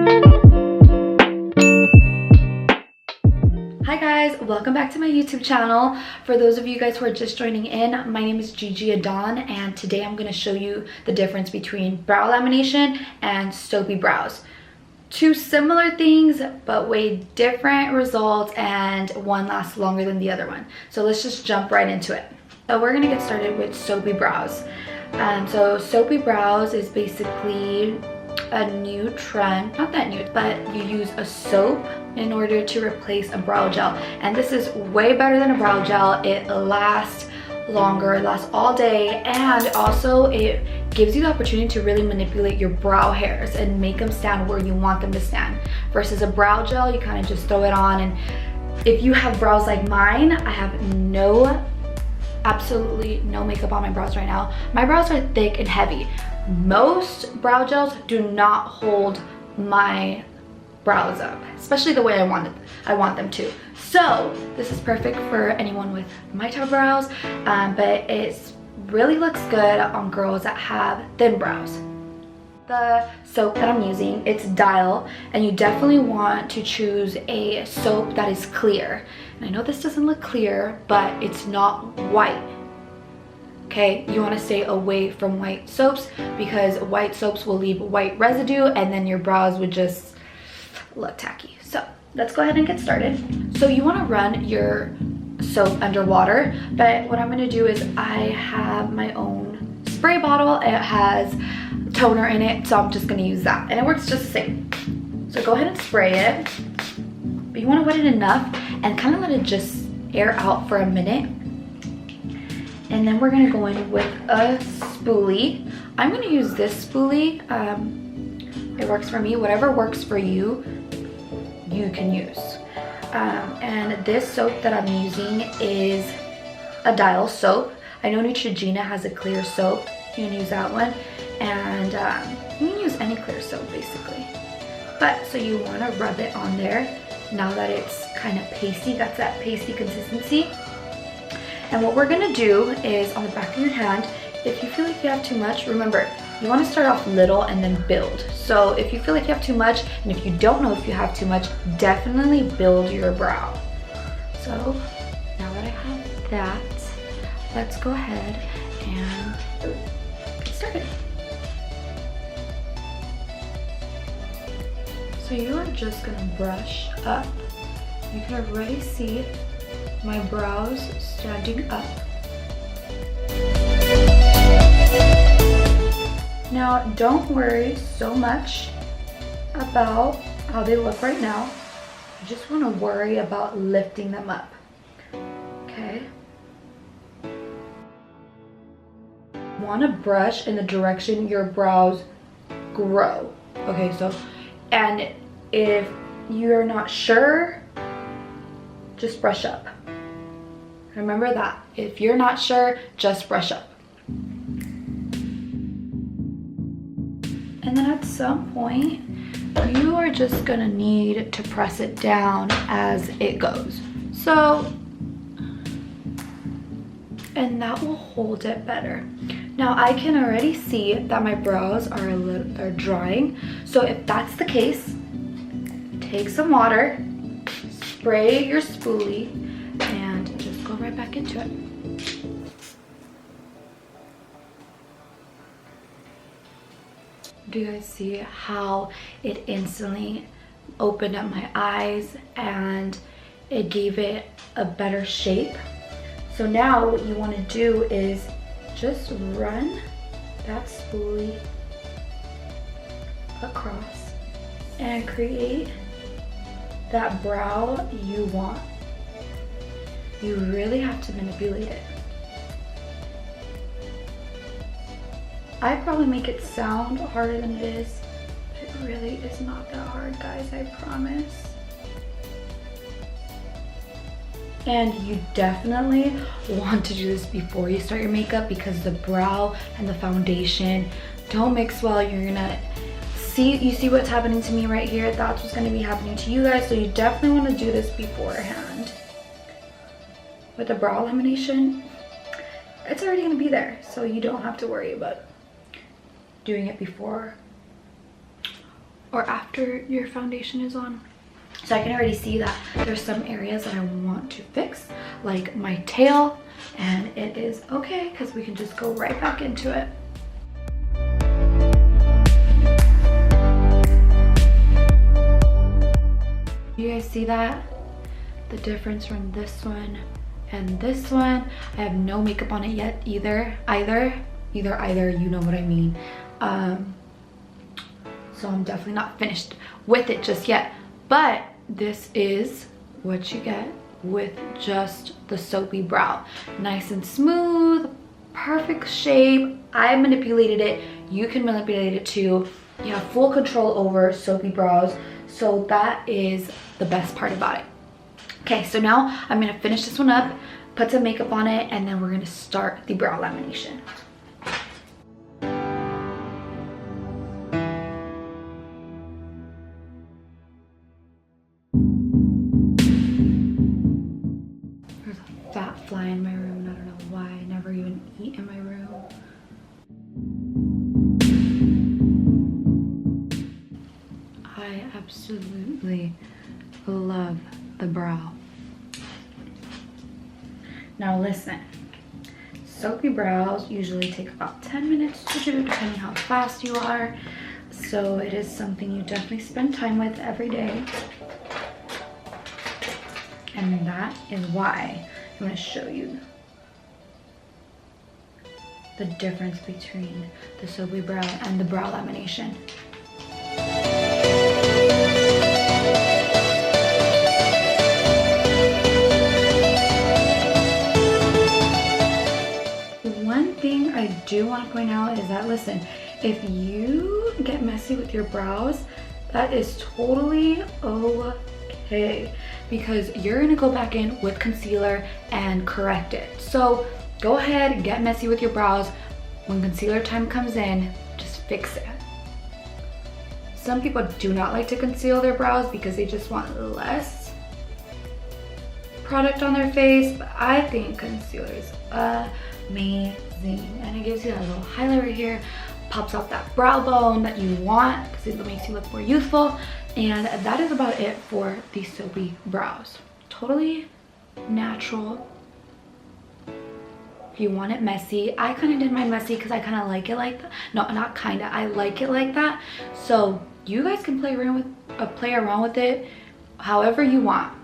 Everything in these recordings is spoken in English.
Hi guys, welcome back to my YouTube channel. For those of you guys who are just joining in, my name is Gigi Adon, and today I'm going to show you the difference between brow lamination and Soapy brows. Two similar things, but way different results, and one lasts longer than the other one. So let's just jump right into it. So we're going to get started with Soapy brows. So Soapy brows is basically a new trend, not that new, but you use a soap in order to replace a brow gel, and this is way better than a brow gel. It lasts longer, it lasts all day, and also it gives you the opportunity to really manipulate your brow hairs and make them stand where you want them to stand, versus a brow gel, you kind of just throw it on. And if you have brows like mine, I have absolutely no makeup on my brows right now. My brows are thick and heavy. Most brow gels do not hold my brows up, especially the way I want them to. So this is perfect for anyone with my type of brows, but it really looks good on girls that have thin brows. The soap that I'm using, it's Dial, and you definitely want to choose a soap that is clear. And I know this doesn't look clear, but it's not white. Okay, you want to stay away from white soaps because white soaps will leave white residue and then your brows would just look tacky. So let's go ahead and get started. So you want to run your soap under water, but what I'm going to do is I have my own spray bottle. It has toner in it, so I'm just going to use that, and it works just the same. So go ahead and spray it, but you want to wet it enough and kind of let it just air out for a minute. And then we're gonna go in with a spoolie. I'm gonna use this spoolie. It works for me. Whatever works for you, you can use. And this soap that I'm using is a Dial soap. I know Neutrogena has a clear soap. You can use that one. And you can use any clear soap basically. But so you wanna rub it on there now that it's kind of pasty, got that pasty consistency. And what we're gonna do is on the back of your hand, if you feel like you have too much, remember, you wanna start off little and then build. So if you feel like you have too much, and if you don't know if you have too much, definitely build your brow. So now that I have that, let's go ahead and get started. So you are just gonna brush up. You can already see my brows standing up. Now don't worry so much about how they look right now. You just want to worry about lifting them up. Okay? You want to brush in the direction your brows grow. Okay, so, and if you're not sure, just brush up. Remember that. If you're not sure, just brush up. And then at some point, you are just gonna need to press it down as it goes. So, and that will hold it better. Now I can already see that my brows are drying. So if that's the case, take some water, spray your spoolie, and just go right back into it. Do you guys see how it instantly opened up my eyes and it gave it a better shape? So now what you want to do is just run that spoolie across and create that brow you want. You really have to manipulate it. I probably make it sound harder than it is, but it really is not that hard, guys, I promise. And you definitely want to do this before you start your makeup, because the brow and the foundation don't mix well. You're gonna you see what's happening to me right here? That's what's gonna be happening to you guys. So you definitely want to do this beforehand. With the brow lamination, it's already gonna be there, so you don't have to worry about doing it before or after your foundation is on. So I can already see that there's some areas that I want to fix, like my tail, and it is okay because we can just go right back into it. You guys see that? The difference from this one and this one. I have no makeup on it yet either, you know what I mean. So I'm definitely not finished with it just yet, but this is what you get with just the Soapy brow. Nice and smooth, perfect shape. I manipulated it, you can manipulate it too. You have full control over Soapy brows, so that is the best part about it. Okay, so now I'm gonna finish this one up, put some makeup on it, and then we're gonna start the brow lamination. There's a fat fly in my room, and I don't know why. I never even eat in my room. I absolutely love the brow. Now listen, Soapy brows usually take about 10 minutes to do, depending how fast you are. So it is something you definitely spend time with every day. And that is why I'm going to show you the difference between the Soapy brow and the brow lamination. One thing I do want to point out is that, listen, if you get messy with your brows, that is totally okay, because you're gonna go back in with concealer and correct it. So go ahead and get messy with your brows. When concealer time comes in, just fix it. Some people do not like to conceal their brows because they just want less product on their face, but I think concealer is amazing, and it gives you that little highlight right here, pops out that brow bone that you want because it makes you look more youthful. And that is about it for the Soapy brows. Totally natural. If you want it messy, I kind of did mine messy because I kind of like it like that. No, not kind of, I like it like that. So you guys can play around with it however you want,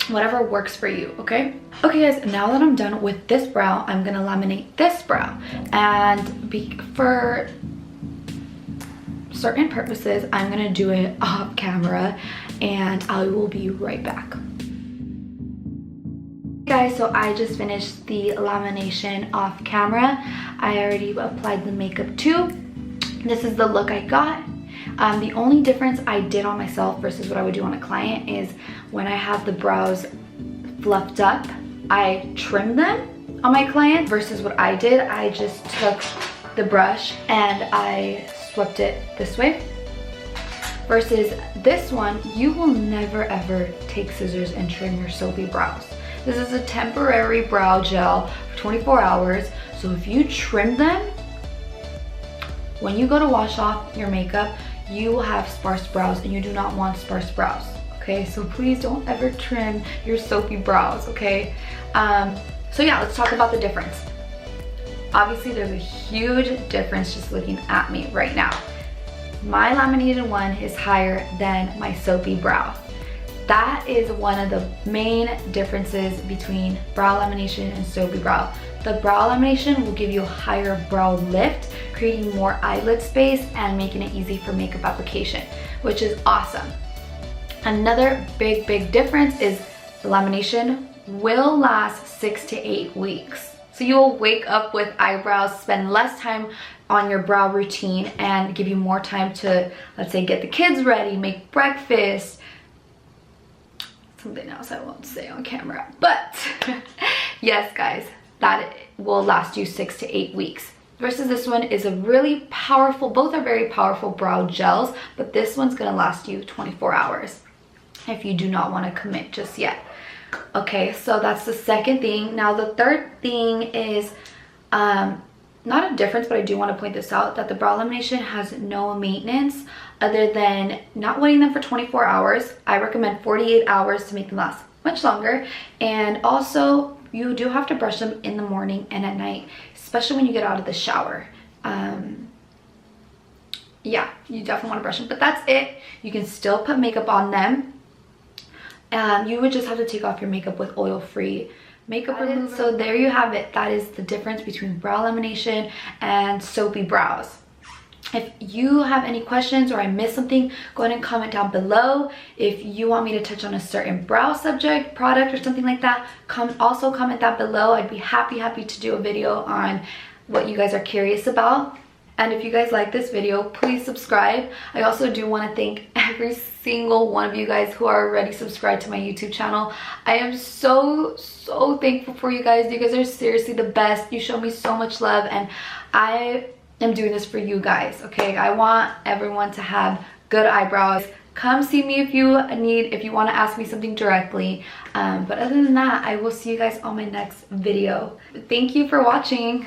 whatever works for you. Okay guys, now that I'm done with this brow, I'm gonna laminate this brow, and for certain purposes I'm gonna do it off camera, and I will be right back. Guys, so I just finished the lamination off camera. I already applied the makeup too. This is the look I got. The only difference I did on myself versus what I would do on a client is when I have the brows fluffed up, I trim them on my client, versus what I did, I just took the brush and I swept it this way. Versus this one, you will never ever take scissors and trim your Soapy brows. This is a temporary brow gel for 24 hours. So if you trim them, when you go to wash off your makeup, you will have sparse brows, and you do not want sparse brows. Okay, so please don't ever trim your Soapy brows, okay? So yeah, let's talk about the difference. Obviously, there's a huge difference just looking at me right now. My laminated one is higher than my Soapy brow. That is one of the main differences between brow lamination and Soapy brow. The brow lamination will give you a higher brow lift, creating more eyelid space and making it easy for makeup application, which is awesome. Another big difference is the lamination will last 6 to 8 weeks. So you will wake up with eyebrows, spend less time on your brow routine, and give you more time to, let's say, get the kids ready, make breakfast, something else I won't say on camera. But yes, guys, that will last you 6 to 8 weeks. Versus this one is a really powerful, both are very powerful brow gels, but this one's gonna last you 24 hours if you do not want to commit just yet. Okay, so that's the second thing. Now the third thing is, now not a difference, but I do want to point this out, that the brow lamination has no maintenance other than not wetting them for 24 hours. I recommend 48 hours to make them last much longer. And also, you do have to brush them in the morning and at night, especially when you get out of the shower. Yeah, you definitely want to brush them, but that's it. You can still put makeup on them. You would just have to take off your makeup with oil-free makeup remover. So there you have it. That is the difference between brow lamination and Soapy brows. If you have any questions or I missed something, go ahead and comment down below. If you want me to touch on a certain brow subject, product, or something like that, also comment that below. I'd be happy to do a video on what you guys are curious about. And if you guys like this video, please subscribe. I also do want to thank every single one of you guys who are already subscribed to my YouTube channel. I am so thankful for you guys. You guys are seriously the best. You show me so much love, and I am doing this for you guys, okay? I want everyone to have good eyebrows. Come see me if you want to ask me something directly. But other than that, I will see you guys on my next video. Thank you for watching.